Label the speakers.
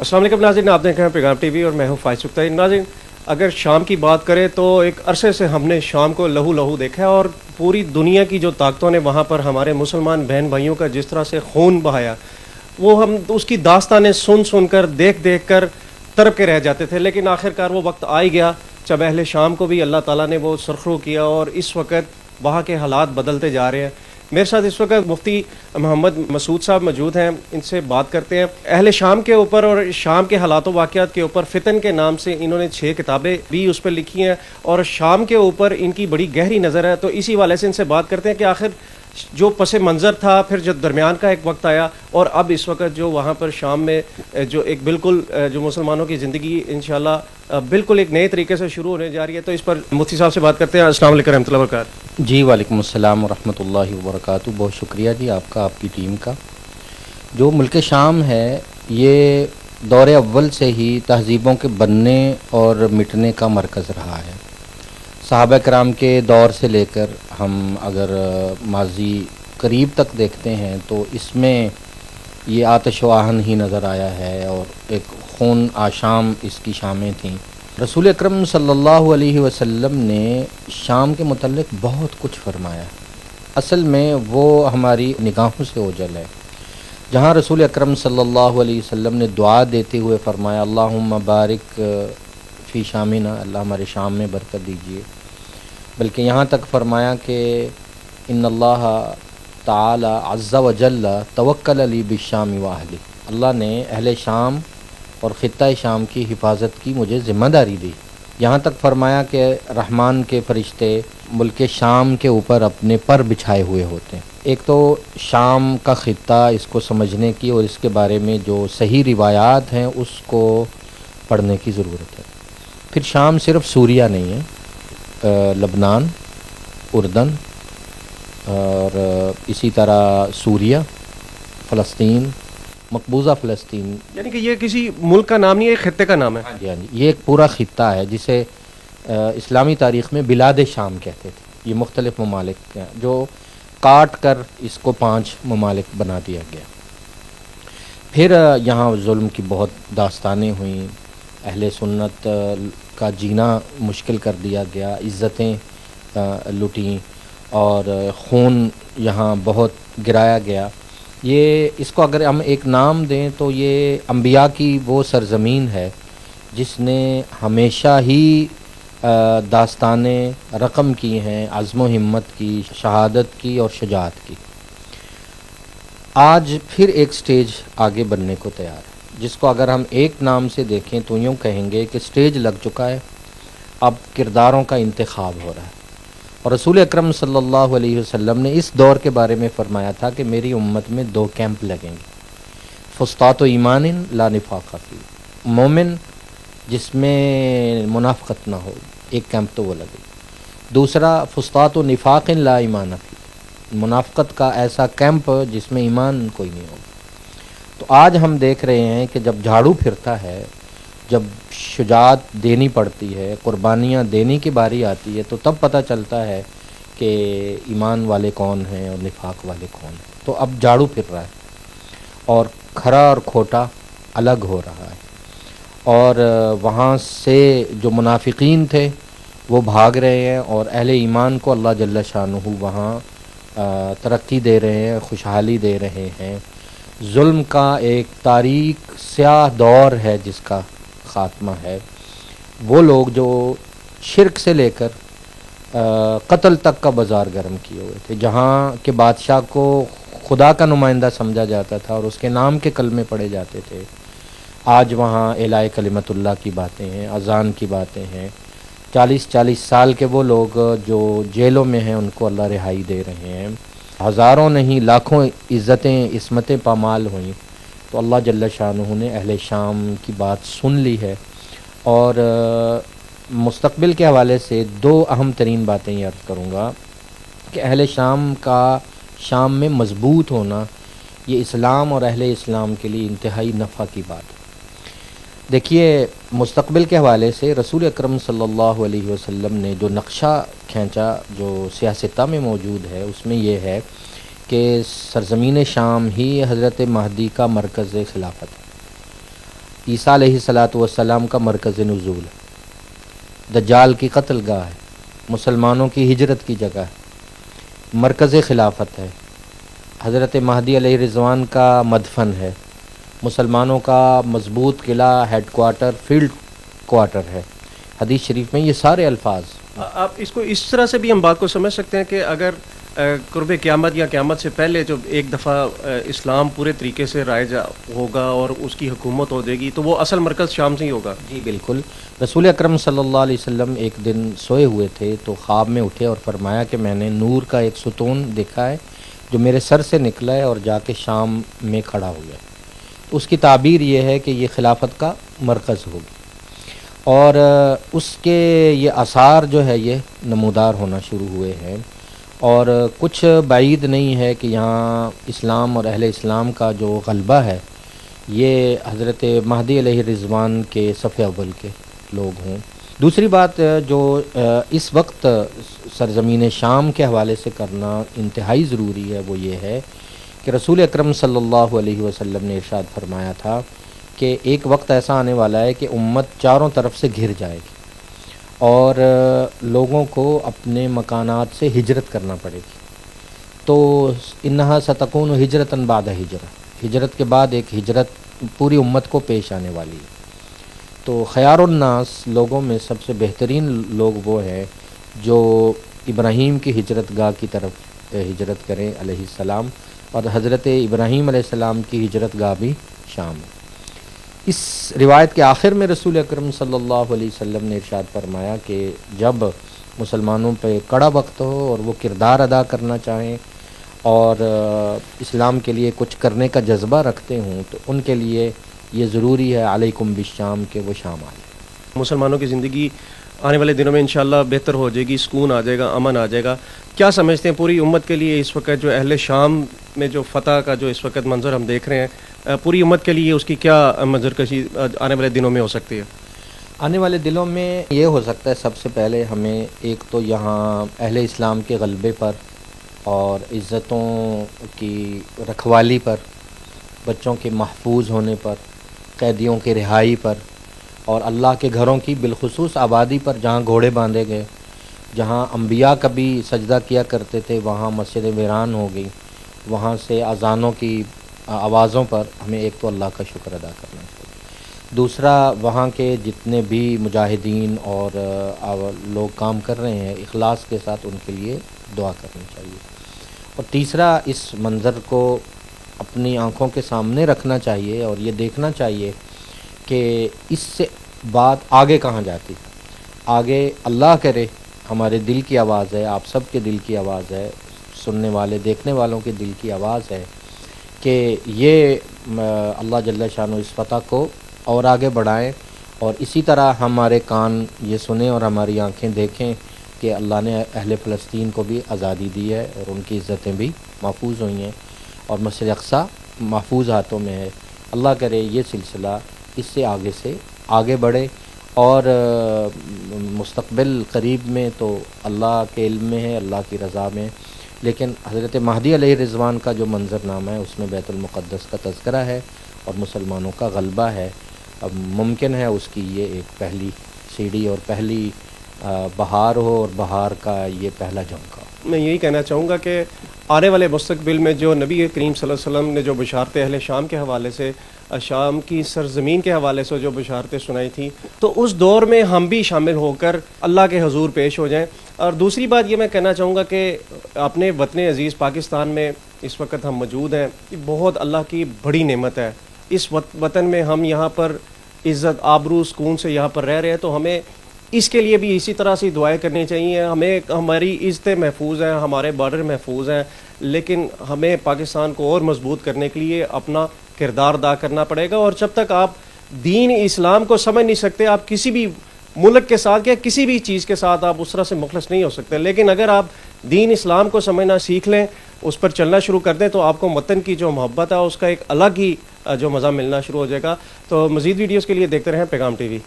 Speaker 1: السلام علیکم ناظرین، آپ دیکھ رہے ہیں پیغام ٹی وی اور میں ہوں فائز سکھتا۔ ناظرین، اگر شام کی بات کریں تو ایک عرصے سے ہم نے شام کو لہو لہو دیکھا ہے، اور پوری دنیا کی جو طاقتوں نے وہاں پر ہمارے مسلمان بہن بھائیوں کا جس طرح سے خون بہایا، وہ ہم اس کی داستانیں سن سن کر دیکھ دیکھ کر تڑپ کے رہ جاتے تھے۔ لیکن آخرکار وہ وقت آ ہی گیا جب اہل شام کو بھی اللہ تعالیٰ نے وہ سرخرو کیا، اور اس وقت وہاں کے حالات بدلتے جا رہے ہیں۔ میرے ساتھ اس وقت مفتی محمد مسعود صاحب موجود ہیں، ان سے بات کرتے ہیں اہل شام کے اوپر اور شام کے حالات و واقعات کے اوپر۔ فتن کے نام سے انہوں نے 6 کتابیں بھی اس پر لکھی ہیں، اور شام کے اوپر ان کی بڑی گہری نظر ہے۔ تو اسی والے سے ان سے بات کرتے ہیں کہ آخر جو پس منظر تھا، پھر جو درمیان کا ایک وقت آیا، اور اب اس وقت جو وہاں پر شام میں جو ایک بالکل جو مسلمانوں کی زندگی انشاءاللہ بالکل ایک نئے طریقے سے شروع ہونے جا رہی ہے۔ تو اس پر مفتی صاحب سے بات کرتے ہیں۔ السلام علیکم رحمۃ اللہ وبرکاتہ۔
Speaker 2: جی وعلیکم السلام ورحمۃ اللہ وبرکاتہ۔ بہت شکریہ جی آپ کا، آپ کی ٹیم کا۔ جو ملک شام ہے یہ دور اول سے ہی تہذیبوں کے بننے اور مٹنے کا مرکز رہا ہے۔ صحابہ کرام کے دور سے لے کر ہم اگر ماضی قریب تک دیکھتے ہیں تو اس میں یہ آتش و آہن ہی نظر آیا ہے، اور ایک خون آشام اس کی شامیں تھیں۔ رسول اکرم صلی اللہ علیہ وسلم نے شام کے متعلق بہت کچھ فرمایا۔ اصل میں وہ ہماری نگاہوں سے اوجھل ہے۔ جہاں رسول اکرم صلی اللہ علیہ وسلم نے دعا دیتے ہوئے فرمایا اللہم بارک فی شامنا، اللہ ہمارے شام میں برکت دیجیے، بلکہ یہاں تک فرمایا کہ ان اللہ تعالی عز و جل توکل علی بالشام و اہلی، اللہ نے اہل شام اور خطہ شام کی حفاظت کی مجھے ذمہ داری دی۔ یہاں تک فرمایا کہ رحمان کے فرشتے ملک شام کے اوپر اپنے پر بچھائے ہوئے ہوتے ہیں۔ ایک تو شام کا خطہ، اس کو سمجھنے کی اور اس کے بارے میں جو صحیح روایات ہیں اس کو پڑھنے کی ضرورت ہے۔ پھر شام صرف سوریہ نہیں ہے، لبنان، اردن، اور اسی طرح سوریہ، فلسطین، مقبوضہ فلسطین،
Speaker 1: یعنی کہ یہ کسی ملک کا نام نہیں ہے، ایک خطے کا نام ہے۔
Speaker 2: ہاں جی، یہ ایک پورا خطہ ہے جسے اسلامی تاریخ میں بلاد شام کہتے تھے۔ یہ مختلف ممالک ہیں جو کاٹ کر اس کو 5 ممالک بنا دیا گیا۔ پھر یہاں ظلم کی بہت داستانیں ہوئیں، اہل سنت کا جینا مشکل کر دیا گیا، عزتیں لوٹیں، اور خون یہاں بہت گرایا گیا۔ یہ اس کو اگر ہم ایک نام دیں تو یہ انبیاء کی وہ سرزمین ہے جس نے ہمیشہ ہی داستانیں رقم کی ہیں، عزم و ہمت کی، شہادت کی اور شجاعت کی۔ آج پھر ایک سٹیج آگے بننے کو تیار ہے، جس کو اگر ہم ایک نام سے دیکھیں تو یوں کہیں گے کہ سٹیج لگ چکا ہے، اب کرداروں کا انتخاب ہو رہا ہے۔ اور رسول اکرم صلی اللہ علیہ وسلم نے اس دور کے بارے میں فرمایا تھا کہ میری امت میں 2 کیمپ لگیں گے، فسطاط و ایمان لا نفاق فی، مومن جس میں منافقت نہ ہو، ایک کیمپ تو وہ لگے۔ دوسرا فسطاط و نفاق لا ایمان فی، منافقت کا ایسا کیمپ جس میں ایمان کوئی نہیں ہوگا۔ تو آج ہم دیکھ رہے ہیں کہ جب جھاڑو پھرتا ہے، جب شجاعت دینی پڑتی ہے، قربانیاں دینے کی باری آتی ہے، تو تب پتہ چلتا ہے کہ ایمان والے کون ہیں اور نفاق والے کون ہیں۔ تو اب جھاڑو پھر رہا ہے اور کھرا اور کھوٹا الگ ہو رہا ہے، اور وہاں سے جو منافقین تھے وہ بھاگ رہے ہیں، اور اہل ایمان کو اللہ جل شانہ وہاں ترقی دے رہے ہیں، خوشحالی دے رہے ہیں۔ ظلم کا ایک تاریک سیاہ دور ہے جس کا خاتمہ ہے۔ وہ لوگ جو شرک سے لے کر قتل تک کا بازار گرم کیے ہوئے تھے، جہاں کہ بادشاہ کو خدا کا نمائندہ سمجھا جاتا تھا اور اس کے نام کے کلمے پڑھے جاتے تھے، آج وہاں اعلاء کلمت اللہ کی باتیں ہیں، اذان کی باتیں ہیں۔ 40 سال کے وہ لوگ جو جیلوں میں ہیں ان کو اللہ رہائی دے رہے ہیں۔ ہزاروں نہیں لاکھوں عزتیں عصمتیں پامال ہوئیں۔ تو اللہ جل شانہ نے اہل شام کی بات سن لی ہے، اور مستقبل کے حوالے سے 2 اہم ترین باتیں یہ عرض کروں گا کہ اہل شام کا شام میں مضبوط ہونا یہ اسلام اور اہل اسلام کے لیے انتہائی نفع کی بات ہے۔ دیکھیے، مستقبل کے حوالے سے رسول اکرم صلی اللہ علیہ وسلم نے جو نقشہ کھینچا جو سیاستہ میں موجود ہے، اس میں یہ ہے کہ سرزمین شام ہی حضرت مہدی کا مرکز خلافت ہے۔ عیسیٰ علیہ الصلاۃ والسلام کا مرکز نزول ہے، دجال کی قتل گاہ ہے، مسلمانوں کی ہجرت کی جگہ ہے، مرکز خلافت ہے، حضرت مہدی علیہ رضوان کا مدفن ہے، مسلمانوں کا مضبوط قلعہ، ہیڈ کوارٹر، فیلڈ کوارٹر ہے۔ حدیث شریف میں یہ سارے الفاظ۔
Speaker 1: آپ اس کو اس طرح سے بھی ہم بات کو سمجھ سکتے ہیں کہ اگر قرب قیامت یا قیامت سے پہلے جب ایک دفعہ اسلام پورے طریقے سے رائج ہوگا اور اس کی حکومت ہو جائے گی تو وہ اصل مرکز شام سے ہی ہوگا؟
Speaker 2: جی بالکل۔ رسول اکرم صلی اللہ علیہ وسلم ایک دن سوئے ہوئے تھے تو خواب میں اٹھے اور فرمایا کہ میں نے نور کا ایک ستون دیکھا ہے جو میرے سر سے نکلا ہے اور جا کے شام میں کھڑا ہو گیا۔ اس کی تعبیر یہ ہے کہ یہ خلافت کا مرکز ہوگی، اور اس کے یہ آثار جو ہے یہ نمودار ہونا شروع ہوئے ہیں، اور کچھ بعید نہیں ہے کہ یہاں اسلام اور اہل اسلام کا جو غلبہ ہے یہ حضرت مہدی علیہ رضوان کے صف اول کے لوگ ہوں۔ دوسری بات جو اس وقت سرزمین شام کے حوالے سے کرنا انتہائی ضروری ہے وہ یہ ہے کہ رسول اکرم صلی اللہ علیہ وسلم نے ارشاد فرمایا تھا کہ ایک وقت ایسا آنے والا ہے کہ امت چاروں طرف سے گھر جائے گی اور لوگوں کو اپنے مکانات سے ہجرت کرنا پڑے گی۔ تو انہا ستکون ہجرتاً بعد ہجرت کے بعد ایک ہجرت پوری امت کو پیش آنے والی ہے۔ تو خیار الناس لوگوں میں سب سے بہترین لوگ وہ ہیں جو ابراہیم کی ہجرت گاہ کی طرف ہجرت کریں علیہ السلام، اور حضرت ابراہیم علیہ السلام کی ہجرت گاہ بھی شام ہے۔ اس روایت کے آخر میں رسول اکرم صلی اللہ علیہ وسلم نے ارشاد فرمایا کہ جب مسلمانوں پہ کڑا وقت ہو اور وہ کردار ادا کرنا چاہیں اور اسلام کے لیے کچھ کرنے کا جذبہ رکھتے ہوں تو ان کے لیے یہ ضروری ہے علیکم بالشام کہ وہ شام آئے۔
Speaker 1: مسلمانوں کی زندگی آنے والے دنوں میں انشاءاللہ بہتر ہو جائے گی، سکون آ جائے گا، امن آ جائے گا۔ کیا سمجھتے ہیں پوری امت کے لیے اس وقت جو اہل شام میں جو فتح کا جو اس وقت منظر ہم دیکھ رہے ہیں، پوری امت کے لیے اس کی کیا منظر کشی آنے والے دنوں میں ہو سکتی ہے؟
Speaker 2: آنے والے دنوں میں یہ ہو سکتا ہے سب سے پہلے ہمیں ایک تو یہاں اہل اسلام کے غلبے پر اور عزتوں کی رکھوالی پر، بچوں کے محفوظ ہونے پر، قیدیوں کی رہائی پر، اور اللہ کے گھروں کی بالخصوص آبادی پر جہاں گھوڑے باندھے گئے، جہاں انبیاء کبھی سجدہ کیا کرتے تھے وہاں مسجد ویران ہو گئی، وہاں سے اذانوں کی آوازوں پر ہمیں ایک تو اللہ کا شکر ادا کرنا چاہیے۔ دوسرا، وہاں کے جتنے بھی مجاہدین اور لوگ کام کر رہے ہیں اخلاص کے ساتھ ان کے لیے دعا کرنی چاہیے۔ اور تیسرا، اس منظر کو اپنی آنکھوں کے سامنے رکھنا چاہیے اور یہ دیکھنا چاہیے کہ اس سے بات آگے کہاں جاتی۔ آگے اللہ کرے ہمارے دل کی آواز ہے، آپ سب کے دل کی آواز ہے، سننے والے دیکھنے والوں کے دل کی آواز ہے کہ یہ اللہ جل شانہ اس فتح کو اور آگے بڑھائیں، اور اسی طرح ہمارے کان یہ سنیں اور ہماری آنکھیں دیکھیں کہ اللہ نے اہل فلسطین کو بھی آزادی دی ہے اور ان کی عزتیں بھی محفوظ ہوئی ہیں اور مسجد اقصیٰ محفوظ ہاتھوں میں ہے۔ اللہ کرے یہ سلسلہ اس سے آگے بڑھے، اور مستقبل قریب میں تو اللہ کے علم میں ہے، اللہ کی رضا میں، لیکن حضرت مہدی علیہ رضوان کا جو منظرنامہ ہے اس میں بیت المقدس کا تذکرہ ہے اور مسلمانوں کا غلبہ ہے۔ اب ممکن ہے اس کی یہ ایک پہلی سیڑھی اور پہلی بہار ہو، اور بہار کا یہ پہلا جھونکا ہو۔
Speaker 1: میں یہی کہنا چاہوں گا کہ آنے والے مستقبل میں جو نبی کریم صلی اللہ علیہ وسلم نے جو بشارتیں اہل شام کے حوالے سے، شام کی سرزمین کے حوالے سے جو بشارتیں سنائی تھیں، تو اس دور میں ہم بھی شامل ہو کر اللہ کے حضور پیش ہو جائیں۔ اور دوسری بات یہ میں کہنا چاہوں گا کہ اپنے وطن عزیز پاکستان میں اس وقت ہم موجود ہیں، یہ بہت اللہ کی بڑی نعمت ہے۔ اس وطن میں ہم یہاں پر عزت، آبرو، سکون سے یہاں پر رہ رہے ہیں، تو ہمیں اس کے لیے بھی اسی طرح سے دعائیں کرنی چاہیے۔ ہمیں ہماری عزتیں محفوظ ہیں، ہمارے بارڈر محفوظ ہیں، لیکن ہمیں پاکستان کو اور مضبوط کرنے کے لیے اپنا کردار ادا کرنا پڑے گا۔ اور جب تک آپ دین اسلام کو سمجھ نہیں سکتے، آپ کسی بھی ملک کے ساتھ یا کسی بھی چیز کے ساتھ آپ اس طرح سے مخلص نہیں ہو سکتے۔ لیکن اگر آپ دین اسلام کو سمجھنا سیکھ لیں، اس پر چلنا شروع کر دیں، تو آپ کو وطن کی جو محبت ہے اس کا ایک الگ ہی جو مزہ ملنا شروع ہو جائے گا۔ تو مزید ویڈیوز کے لیے دیکھتے رہیں پیغام ٹی وی۔